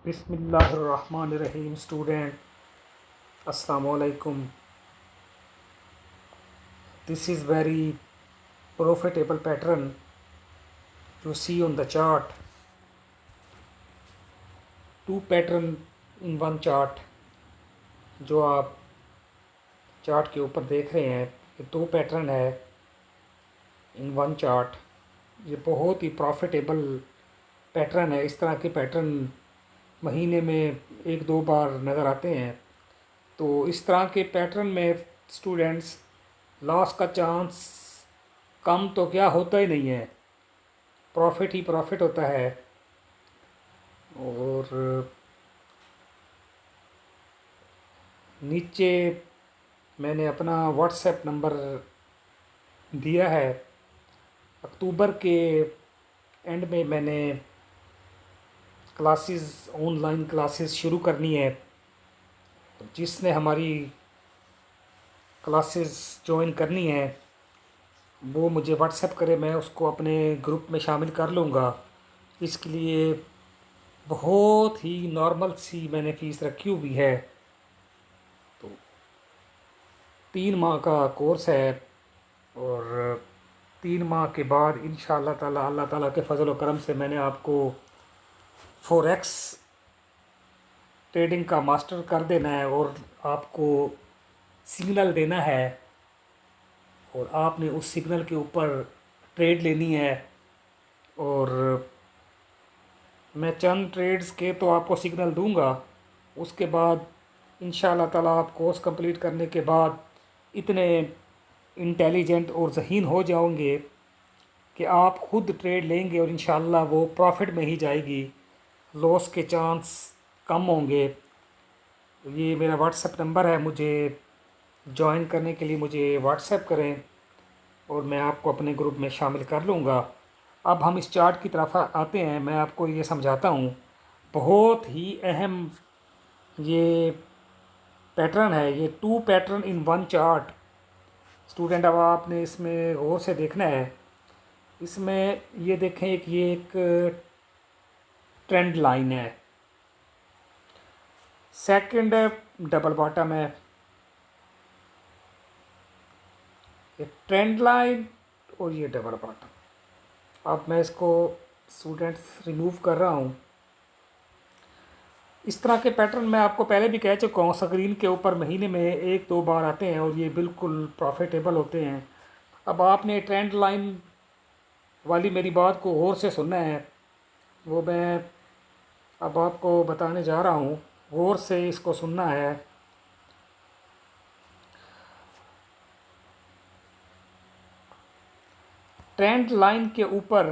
बिस्मिल्लाहिर्रहमानिर्रहीम स्टूडेंट अस्सलामुअलैकुम। This is very profitable pattern you see on the chart. Two pattern in one chart जो आप chart के ऊपर देख रहे हैं, ये दो पैटर्न है इन वन चार्ट। ये बहुत ही प्रॉफिटेबल पैटर्न है। इस तरह के पैटर्न महीने में एक दो बार नज़र आते हैं। तो इस तरह के पैटर्न में स्टूडेंट्स लॉस का चांस कम तो क्या होता ही नहीं है, प्रॉफिट ही प्रॉफिट होता है। और नीचे मैंने अपना व्हाट्सएप नंबर दिया है। अक्टूबर के एंड में मैंने ऑनलाइन क्लासेस शुरू करनी है। तो जिसने हमारी क्लासेस ज्वाइन करनी है वो मुझे व्हाट्सएप करे, मैं उसको अपने ग्रुप में शामिल कर लूँगा। इसके लिए बहुत ही नॉर्मल सी मैंने फ़ीस रखी हुई है। तो 3 माह का कोर्स है और 3 माह के बाद इंशाअल्लाह ताला अल्लाह ताला के फ़ज़ल व करम से मैंने आपको फॉरेक्स ट्रेडिंग का मास्टर कर देना है और आपको सिग्नल देना है और आपने उस सिग्नल के ऊपर ट्रेड लेनी है। और मैं चंद ट्रेड्स के तो आपको सिग्नल दूंगा। उसके बाद इंशाअल्लाह ताला आप कोर्स कंप्लीट करने के बाद इतने इंटेलिजेंट और ज़हीन हो जाओगे कि आप खुद ट्रेड लेंगे और इंशाअल्लाह वो प्रॉफिट में ही जाएगी, लॉस के चांस कम होंगे। ये मेरा व्हाट्सएप नंबर है, मुझे ज्वाइन करने के लिए मुझे व्हाट्सएप करें और मैं आपको अपने ग्रुप में शामिल कर लूँगा। अब हम इस चार्ट की तरफ आते हैं, मैं आपको ये समझाता हूँ। बहुत ही अहम ये पैटर्न है, ये two pattern in one chart. Student अब आपने इसमें गौर से देखना है। इसमें ये देखें, ये एक ट्रेंड लाइन है, सेकंड डबल बॉटम है, ये ट्रेंड लाइन और ये डबल बॉटम। अब मैं इसको स्टूडेंट्स रिमूव कर रहा हूँ। इस तरह के पैटर्न मैं आपको पहले भी कह चुका हूँ, स्क्रीन के ऊपर महीने में एक दो बार आते हैं और ये बिल्कुल प्रॉफिटेबल होते हैं। अब आपने ट्रेंड लाइन वाली मेरी बात को गौर से सुनना है, वो मैं अब आपको बताने जा रहा हूँ। गौर से इसको सुनना है। ट्रेंड लाइन के ऊपर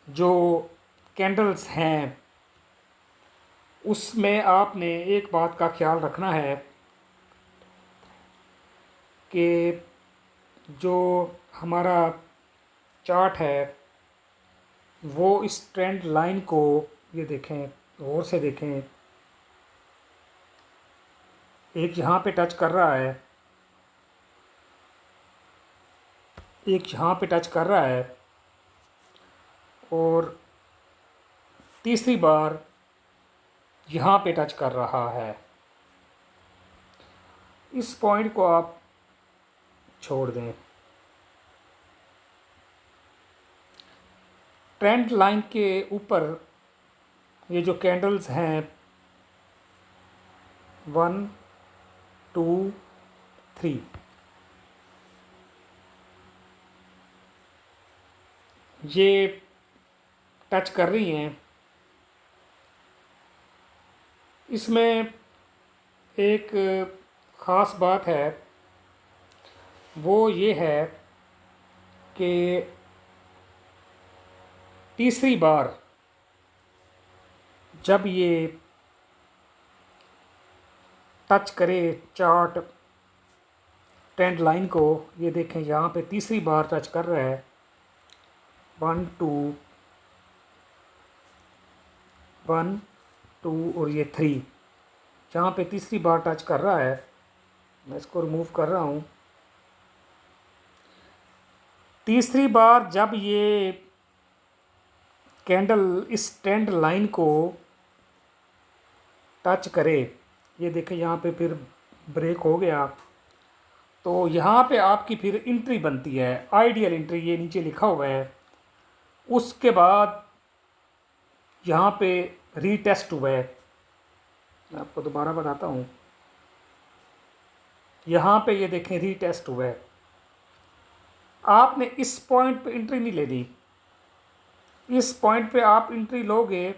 जो कैंडल्स हैं उसमें आपने एक बात का ख्याल रखना है कि जो हमारा चार्ट है वो इस ट्रेंड लाइन को, ये देखें, गौर से देखें, एक यहाँ पे टच कर रहा है, एक यहाँ पे टच कर रहा है और तीसरी बार यहाँ पे टच कर रहा है। इस पॉइंट को आप छोड़ दें। ट्रेंड लाइन के ऊपर ये जो कैंडल्स हैं 1 2 3, ये टच कर रही हैं। इसमें एक ख़ास बात है, वो ये है कि तीसरी बार जब ये टच करे चार्ट ट्रेंड लाइन को, ये देखें यहाँ पे तीसरी बार टच कर रहा है, 1 2 1 2 और ये 3, जहाँ पे तीसरी बार टच कर रहा है। मैं इसको रिमूव कर रहा हूँ। तीसरी बार जब ये कैंडल इस ट्रेंड लाइन को टच करे, ये देखें यहाँ पे फिर ब्रेक हो गया, तो यहाँ पे आपकी फिर एंट्री बनती है, आइडियल एंट्री, ये नीचे लिखा हुआ है। उसके बाद यहाँ पे रीटेस्ट हुआ है, मैं आपको दोबारा बताता हूँ। यहाँ पे ये देखें रीटेस्ट हुआ है। आपने इस पॉइंट पे एंट्री नहीं लेनी, इस पॉइंट पे आप एंट्री लोगे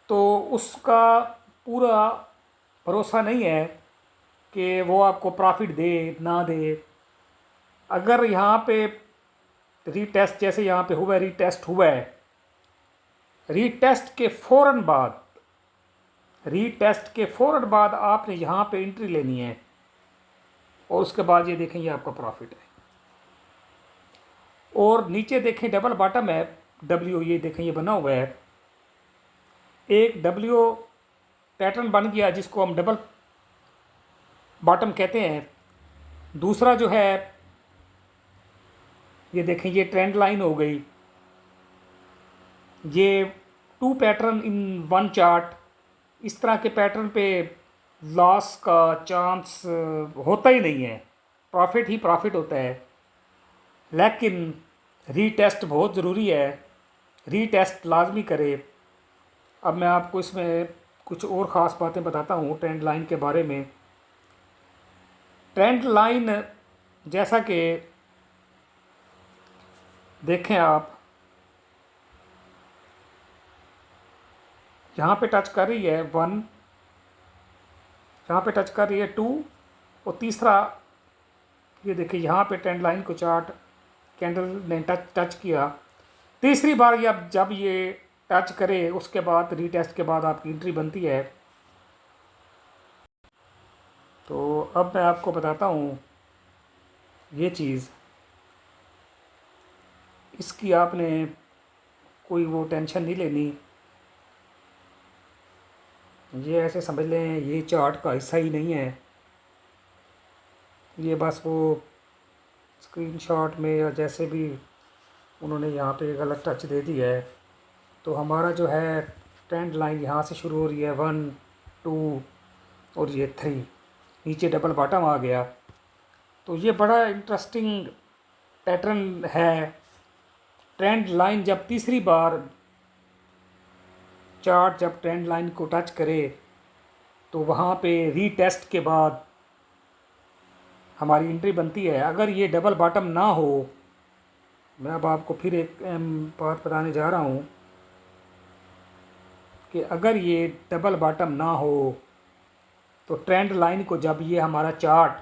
तो उसका पूरा भरोसा नहीं है कि वो आपको प्रॉफिट दे ना दे। अगर यहाँ पे रीटेस्ट, जैसे यहाँ पे हुआ है, रीटेस्ट हुआ है, रीटेस्ट के फ़ौरन बाद आपने यहाँ पे एंट्री लेनी है, और उसके बाद ये देखें ये आपका प्रॉफिट है। और नीचे देखें डबल बॉटम है, डब्ल्यू, ये देखें ये बना हुआ है, एक डब्ल्यू पैटर्न बन गया जिसको हम डबल बॉटम कहते हैं। दूसरा जो है ये देखें ये ट्रेंड लाइन हो गई, ये 2 पैटर्न इन 1 चार्ट। इस तरह के पैटर्न पे लॉस का चांस होता ही नहीं है, प्रॉफिट ही प्रॉफिट होता है। लेकिन रीटेस्ट बहुत ज़रूरी है, रीटेस्ट लाजमी करे। अब मैं आपको इसमें कुछ और ख़ास बातें बताता हूँ ट्रेंड लाइन के बारे में। ट्रेंड लाइन जैसा कि देखें आप, यहाँ पे टच कर रही है 1, यहाँ पे टच कर रही है 2, और तीसरा ये देखिए यहाँ पे ट्रेंड लाइन को चार्ट कैंडल ने टच किया। तीसरी बार जब ये टच करे उसके बाद रीटेस्ट के बाद आपकी एंट्री बनती है। तो अब मैं आपको बताता हूँ ये चीज़, इसकी आपने कोई वो टेंशन नहीं लेनी, ये ऐसे समझ लें ये चार्ट का हिस्सा ही नहीं है, ये बस वो स्क्रीनशॉट में या जैसे भी उन्होंने यहाँ पे गलत टच दे दी है। तो हमारा जो है ट्रेंड लाइन यहाँ से शुरू हो रही है 1, 2 और ये 3, नीचे डबल बॉटम आ गया। तो ये बड़ा इंटरेस्टिंग पैटर्न है। ट्रेंड लाइन जब तीसरी बार चार्ट जब ट्रेंड लाइन को टच करे तो वहाँ पे रीटेस्ट के बाद हमारी एंट्री बनती है। अगर ये डबल बॉटम ना हो, मैं अब आपको फिर एक बात बताने जा रहा हूँ कि अगर ये डबल बॉटम ना हो तो ट्रेंड लाइन को जब ये हमारा चार्ट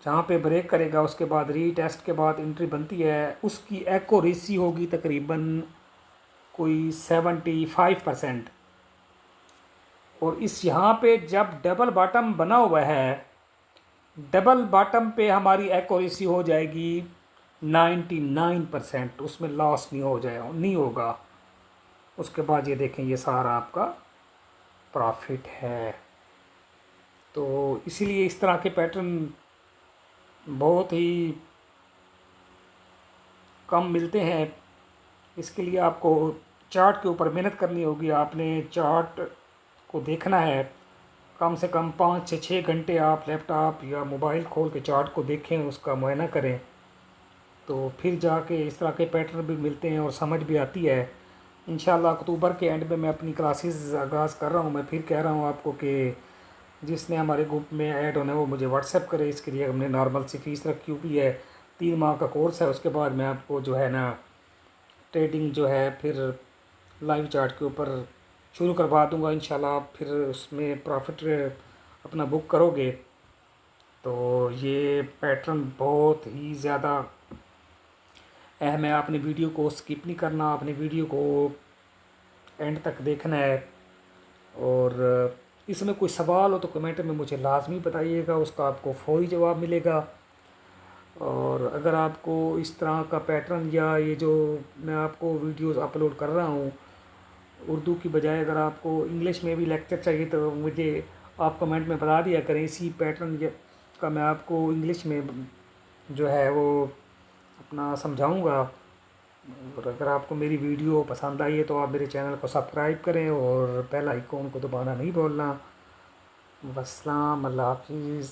जहाँ पे ब्रेक करेगा उसके बाद रीटेस्ट के बाद एंट्री बनती है, उसकी एक्यूरेसी होगी तकरीबन कोई 75%। और इस यहाँ पे जब डबल बॉटम बना हुआ है, डबल बॉटम पे हमारी एक्यूरेसी हो जाएगी 99%, उसमें लॉस नहीं होगा। उसके बाद ये देखें ये सारा आपका प्रॉफिट है। तो इसीलिए इस तरह के पैटर्न बहुत ही कम मिलते हैं। इसके लिए आपको चार्ट के ऊपर मेहनत करनी होगी, आपने चार्ट को देखना है, कम से कम 5 से 6 घंटे आप लैपटॉप या मोबाइल खोल के चार्ट को देखें, उसका मुआयना करें, तो फिर जाके इस तरह के पैटर्न भी मिलते हैं और समझ भी आती है। इंशाल्लाह अक्टूबर के एंड में मैं अपनी क्लासेस आगाज़ कर रहा हूँ। मैं फिर कह रहा हूँ आपको कि जिसने हमारे ग्रुप में ऐड होना है वो मुझे व्हाट्सएप करे। इसके लिए हमने नॉर्मल सी फ़ीस रखी हुई है, 3 माह का कोर्स है। उसके बाद मैं आपको जो है ना ट्रेडिंग जो है फिर लाइव चार्ट के ऊपर शुरू करवा दूंगा इंशाल्लाह। आप फिर उसमें प्रॉफिट अपना बुक करोगे। तो ये पैटर्न बहुत ही ज़्यादा अहम है, आपने वीडियो को स्किप नहीं करना, आपने वीडियो को एंड तक देखना है। और इसमें कोई सवाल हो तो कमेंट में मुझे लाजमी बताइएगा, उसका आपको फ़ौरी जवाब मिलेगा। और अगर आपको इस तरह का पैटर्न या ये जो मैं आपको वीडियोस अपलोड कर रहा हूँ उर्दू की बजाय अगर आपको इंग्लिश में भी लेक्चर चाहिए तो मुझे आप कमेंट में बता दिया करें। इसी पैटर्न का मैं आपको इंग्लिश में जो है वो अपना समझाऊंगा। और अगर आपको मेरी वीडियो पसंद आई है तो आप मेरे चैनल को सब्सक्राइब करें और बेल आइकॉन को दबाना नहीं भूलना। वस्सलाम, अल्लाह हाफिज़।